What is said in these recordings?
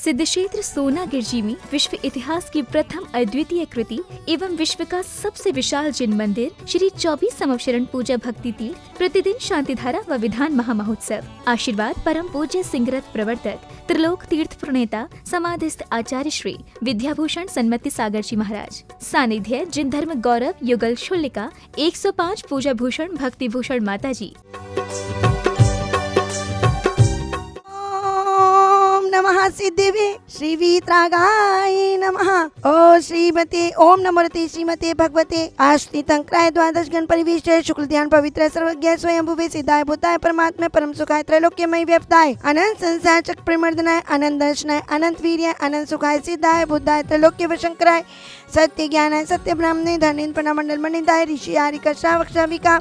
सिद्धक्षेत्र सोनागिर जी में विश्व इतिहास की प्रथम अद्वितीय कृति एवं विश्व का सबसे विशाल जिन मंदिर श्री 24 संवत्सरण पूजा भक्ति तीर्थ प्रतिदिन शांतिधारा व विधान महामहोत्सव। आशीर्वाद परम पूज्य सिंहरथ प्रवर्तक त्रिलोक तीर्थ प्रणेता समाधिस्थ आचार्य श्री विद्याभूषण सन्मति सागर जी महाराज। सानिध्य जिन धर्म गौरव युगल शुल्लिका 105 पूजा भूषण भक्ति भूषण माता जी। नमः सिद्धिवे श्री वीतरागाय नमः। ओ श्रीमते ओम नमोरते श्रीमते भगवते आश्रितंक्राय द्वादश गण परिविष्टे शुक्ल ध्यान पवित्र सर्वज्ञ स्वयंभुवे सिद्धाय भूताय परमात्मा परम सुखाय त्रैलोक्यमय व्यक्ताय अनंत संसार चक्र प्रमर्दनाय अनंत दर्शनाय अनंत वीर्य अनंत सुखाय सिद्धाय बुद्धाय त्रैलोक्य वशंकराय सत्य ज्ञानाय सत्य ब्राह्मणे धनेन्द्र प्रणामंडल मणिदाय ऋषि आरिका श्रावक श्राविका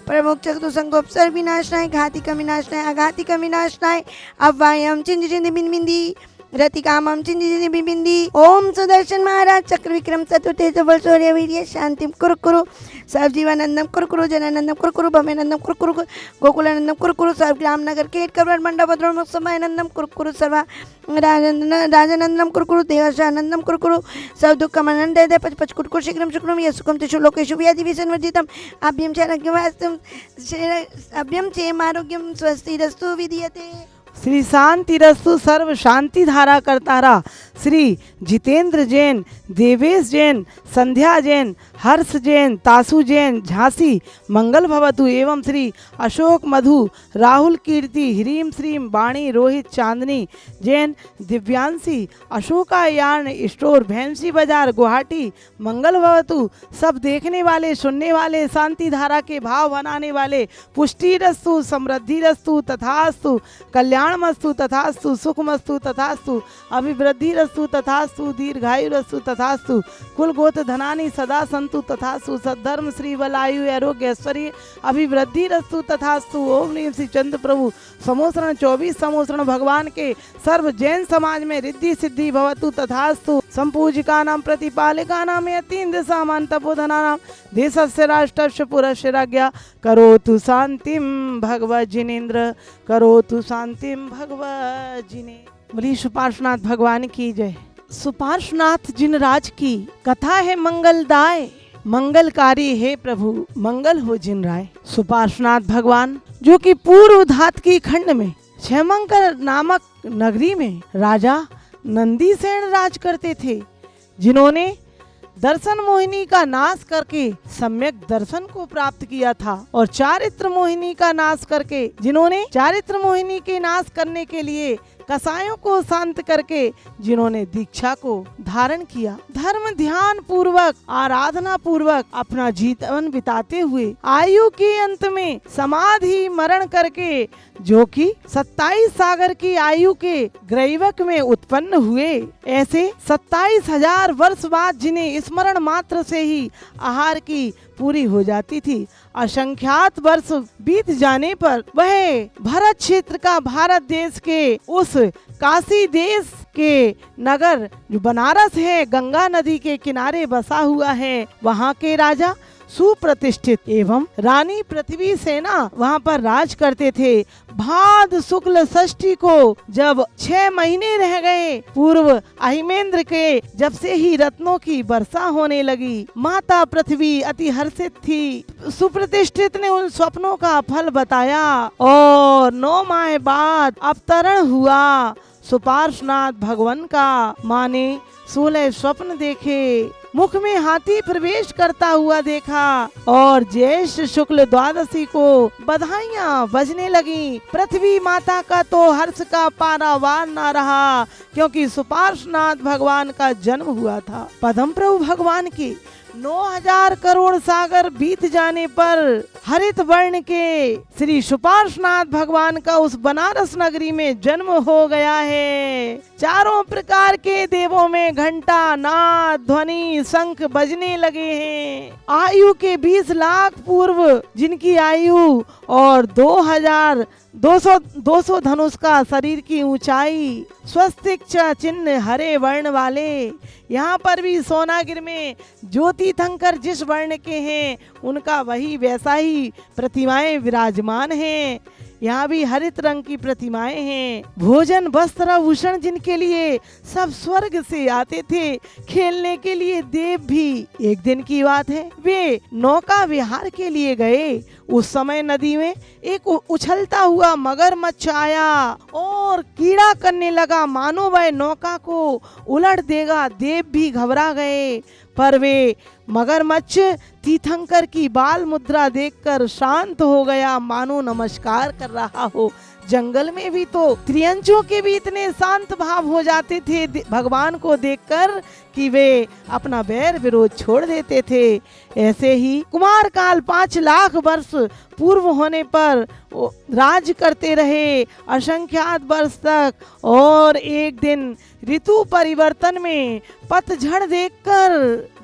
प्रमुख चतु संगोपसर विनाशनाय घातिका विनाशनाय अघातिका विनाशनाय अव्वायम चिंद चिंद बिन बिंदी रतिकामम चिंद चिंद बिन बिंदी। ओम सुदर्शन महाराज चक्र विक्रम चतुर्तेज बल शौर्य वीर्य शांतिम कुरकुरु सब जीवानंदम कुरकुरु जनानंदम कुरकुरु भमेनंदम कुरकुरु गोकुलानंदम कुरकुरु सर्वग्राम नगर केट कवर मंडप भद्रोम समानंदम कुरकुरु सर्वा राजनंदम कुरकुरु देवशानंदम कुरकुरु सब दुःखमनंद दे पच पच कुटकुर शीघ्रम शुक्रम यस्सुकम तिषु लोकेषु व्याधिविसंवर्जितम अभ्यं च आरोग्यवास्तु अभ्यं च आरोग्यम स्वस्तिरस्तु विधीयते। श्री शांतिरस्तु सर्व शांति धारा करतारा श्री जितेंद्र जैन, देवेश जैन, संध्या जैन, हर्ष जैन, तासु जैन, झांसी मंगल भवतु एवं श्री अशोक मधु, राहुल कीर्ति, ह्रीम श्रीम वाणी रोहित चांदनी जैन, दिव्यांशी अशोकायान स्टोर भैंसी बाजार गुवाहाटी मंगल भवतु। सब देखने वाले सुनने वाले शांति धारा के भाव बनाने वाले पुष्टि रस्तु समृद्धि रस्तु तथास्तु कल्याणमस्तु तथास्तु सुखमस्तु तथास्तु अभिवृद्धि रस्तु तथास्तु दीर्घायु रस्तु तथास्तु कुल गोत्र धनानि सदा संतु तथास्तु सद्धर्म श्री बलायु आरोग्य ऐश्वर्य अभिवृद्धि रस्तु तथास्तु। ओम नीम श्री चंद्र प्रभु समोसरण 24 समोसरण भगवान के सर्व जैन समाज में रिद्धि सिद्धि भवतु तथास्तु। संपूजिका नाम प्रतिपालिका नाम यतीन दिशामान तपोधना नाम देशस्य राष्ट्रस्य पुरस्य राज्ञा करोतु शांतिम भगवत जिनेन्द्र करोतु शांतिम भगवत जिने। बोलिए सुपार्श्वनाथ भगवान की जय। सुपार्श्वनाथ जिनराज की कथा है मंगलदाय मंगलकारी है प्रभु मंगल हो जिन राय। सुपार्श्वनाथ भगवान जो कि पूर्व धात की खंड में क्षेमंकर नामक नगरी में राजा नंदीसेन राज करते थे, जिन्होंने दर्शन मोहिनी का नाश करके सम्यक दर्शन को प्राप्त किया था और चारित्र मोहिनी का नाश करके जिन्होंने चारित्र मोहिनी के नाश करने के लिए कसायों को शांत करके जिन्होंने दीक्षा को धारण किया, धर्म ध्यान पूर्वक आराधना पूर्वक अपना जीवन बिताते हुए आयु के अंत में समाधि मरण करके जो कि 27 सागर की आयु के ग्रैवक में उत्पन्न हुए, ऐसे 27,000 वर्ष बाद जिन्हें स्मरण मात्र से ही आहार की पूरी हो जाती थी, असंख्यात वर्ष बीत जाने पर वह भरत क्षेत्र का भारत देश के उस काशी देश के नगर जो बनारस है गंगा नदी के किनारे बसा हुआ है, वहाँ के राजा सुप्रतिष्ठित एवं रानी पृथ्वी सेना वहाँ पर राज करते थे। भाद शुक्ल षष्ठी को जब 6 महीने रह गए पूर्व अहिमेंद्र के जब से ही रत्नों की वर्षा होने लगी, माता पृथ्वी अति हर्षित थी। सुप्रतिष्ठित ने उन स्वप्नों का फल बताया और 9 माह बाद अवतरण हुआ सुपार्श्वनाथ भगवान का। माने 16 स्वप्न देखे, मुख में हाथी प्रवेश करता हुआ देखा और ज्येष्ठ शुक्ल द्वादशी को बधाइयाँ बजने लगी। पृथ्वी माता का तो हर्ष का पारावार न रहा, क्योंकि सुपार्श्वनाथ भगवान का जन्म हुआ था। पद्म प्रभु भगवान की 9,000 करोड़ सागर बीत जाने पर हरित वर्ण के श्री सुपार्श्वनाथ भगवान का उस बनारस नगरी में जन्म हो गया है। चारों प्रकार के देवों में घंटा नाद ध्वनि शंख बजने लगे हैं। आयु के 20 लाख पूर्व जिनकी आयु और 200 धनुष का शरीर की ऊंचाई, स्वस्तिक चिन्ह हरे वर्ण वाले, यहाँ पर भी सोनागिर में ज्योति थंकर जिस वर्ण के हैं उनका वही वैसा ही प्रतिमाएं विराजमान हैं। यहाँ भी हरित रंग की प्रतिमाएं हैं। भोजन वस्त्र आभूषण जिनके लिए सब स्वर्ग से आते थे, खेलने के लिए देव भी। एक दिन की बात है, वे नौका विहार के लिए गए। उस समय नदी में एक उछलता हुआ मगरमच्छ आया और कीड़ा करने लगा, मानो वह नौका को उलट देगा। देव भी घबरा गए, पर वे मगरमच्छ तीर्थंकर की बाल मुद्रा देखकर शांत हो गया, मानो नमस्कार कर रहा हो। जंगल में भी तो त्रियंचों के भी इतने शांत भाव हो जाते थे भगवान को देखकर कि वे अपना बैर विरोध छोड़ देते थे। ऐसे ही कुमार काल 5 लाख वर्ष पूर्व होने पर राज करते रहे असंख्यात वर्ष तक, और एक दिन ऋतु परिवर्तन में पतझड़ देखकर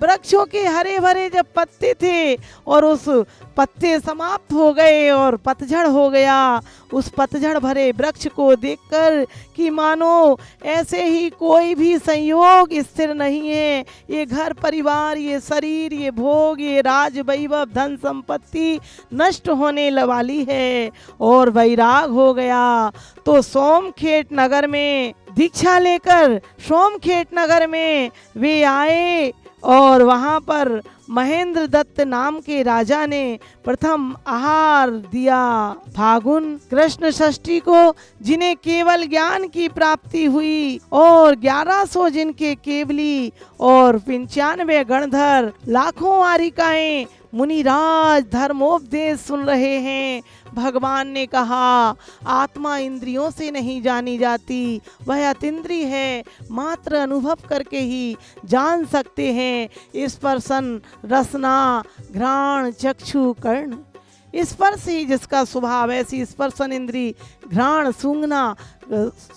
वृक्षों के हरे भरे जब पत्ते थे और उस पत्ते समाप्त हो गए और पतझड़ हो गया, उस पतझड़ भरे वृक्ष को देखकर कि मानो ऐसे ही कोई भी संयोग स्थिर नहीं है, ये घर परिवार, ये शरीर, ये भोग, ये राज वैभव, धन संपत्ति नष्ट होने वाली है, और वैराग हो गया। तो सोमखेत नगर में दीक्षा लेकर सोमखेत नगर में वे आए, और वहाँ पर महेंद्र दत्त नाम के राजा ने प्रथम आहार दिया। फागुन कृष्ण षष्ठी को जिन्हें केवल ज्ञान की प्राप्ति हुई, और 1100 जिनके केवली और 95 गणधर, लाखों वारिकाएं मुनिराज धर्मोपदेश सुन रहे हैं। भगवान ने कहा, आत्मा इंद्रियों से नहीं जानी जाती, वह अतीन्द्रिय है, मात्र अनुभव करके ही जान सकते हैं। स्पर्शन, रसना, घ्राण, चक्षु, कर्ण, स्पर्श ही जिसका स्वभाव, ऐसी स्पर्शन इंद्री, घ्राण सूंघना,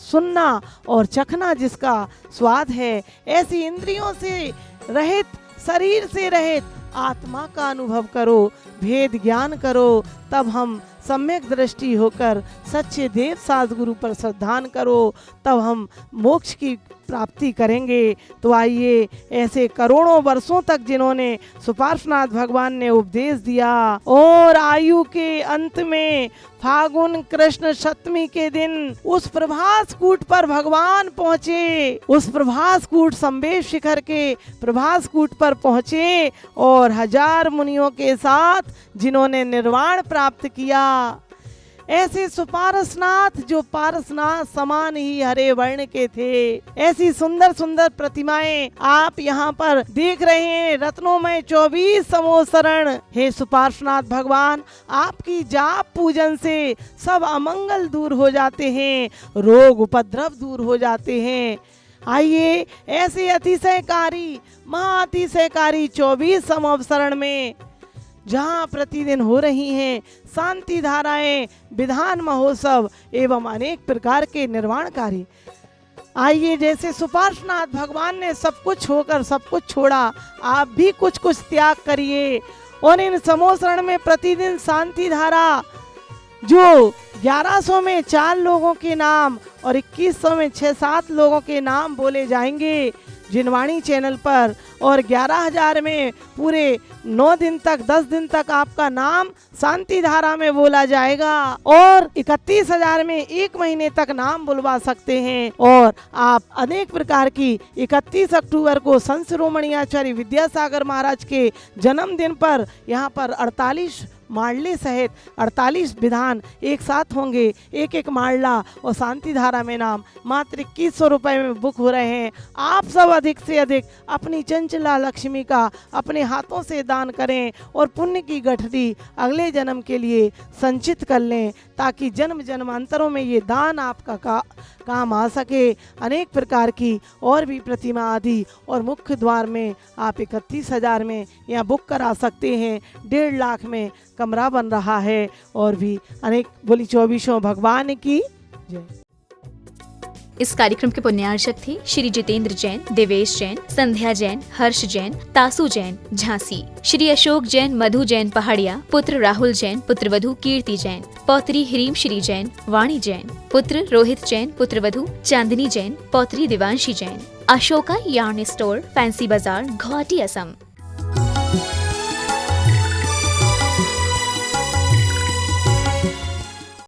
सुनना और चखना जिसका स्वाद है, ऐसी इंद्रियों से रहित, शरीर से रहित आत्मा का अनुभव करो, भेद ज्ञान करो, तब हम सम्यक दृष्टि होकर सच्चे देव सद्गुरु पर श्रद्धान करो, तब हम मोक्ष की प्राप्ति करेंगे। तो आइए, ऐसे करोड़ों वर्षों तक जिन्होंने सुपार्श्वनाथ भगवान ने उपदेश दिया, और आयु के अंत में फागुन कृष्ण सप्तमी के दिन उस प्रभास कूट पर भगवान पहुँचे। उस प्रभास कूट संवेश शिखर के प्रभास कूट पर पहुँचे, और 1000 मुनियों के साथ जिन्होंने निर्वाण प्राप्त किया। ऐसे सुपारसनाथ जो पारसनाथ समान ही हरे वर्ण के थे, ऐसी सुंदर सुंदर प्रतिमाएं आप यहाँ पर देख रहे हैं। रत्नों में 24 समोसरण। हे सुपार्श्वनाथ भगवान, आपकी जाप पूजन से सब अमंगल दूर हो जाते हैं, रोग उपद्रव दूर हो जाते हैं। आइए, ऐसे अतिशयकारी महाअतिशयकारी 24 समोसरण में जहाँ प्रतिदिन हो रही हैं शांति धाराएं, विधान महोत्सव एवं अनेक प्रकार के निर्वाण कार्य। आइए, जैसे सुपार्श्वनाथ भगवान ने सब कुछ होकर सब कुछ छोड़ा, आप भी कुछ कुछ त्याग करिए, और इन समोसरण में प्रतिदिन शांति धारा, जो 1100 में 4 लोगों के नाम और 2100 में 6-7 लोगों के नाम बोले जाएंगे जिनवाणी चैनल पर, और 11,000 में पूरे 9 दिन तक 10 दिन तक आपका नाम शांति धारा में बोला जाएगा, और 31,000 में 1 महीने तक नाम बुलवा सकते हैं। और आप अनेक प्रकार की 31 अक्टूबर को संत शिरोमणि आचार्य विद्यासागर महाराज के जन्मदिन पर यहाँ पर 48 मांडले सहित 48 विधान एक साथ होंगे, एक एक मांडला और शांति धारा में नाम मात्र 2100 रुपये में बुक हो रहे हैं। आप सब अधिक से अधिक अपनी चंचला लक्ष्मी का अपने हाथों से दान करें, और पुण्य की गठरी अगले जन्म के लिए संचित कर लें, ताकि जन्म जन्मांतरों में ये दान आपका काम आ सके। अनेक प्रकार की और भी प्रतिमा आदि और मुख्य द्वार में आप 31,000 में यहाँ बुक करा सकते हैं। 1.5 लाख में कमरा बन रहा है, और भी अनेक। बोली 24 भगवान की जय। इस कार्यक्रम के पुण्यार्चक थे श्री जितेंद्र जैन, देवेश जैन, संध्या जैन, हर्ष जैन, तासु जैन, झांसी। श्री अशोक जैन, मधु जैन पहाड़िया, पुत्र राहुल जैन, पुत्रवधू कीर्ति जैन, पौत्री हिरीम श्री जैन, वाणी जैन, पुत्र रोहित जैन, पुत्रवधू चांदनी जैन, पौत्री Divanshi Jain. Ashoka yarn store, fancy Bazaar, Guwahati, Assam.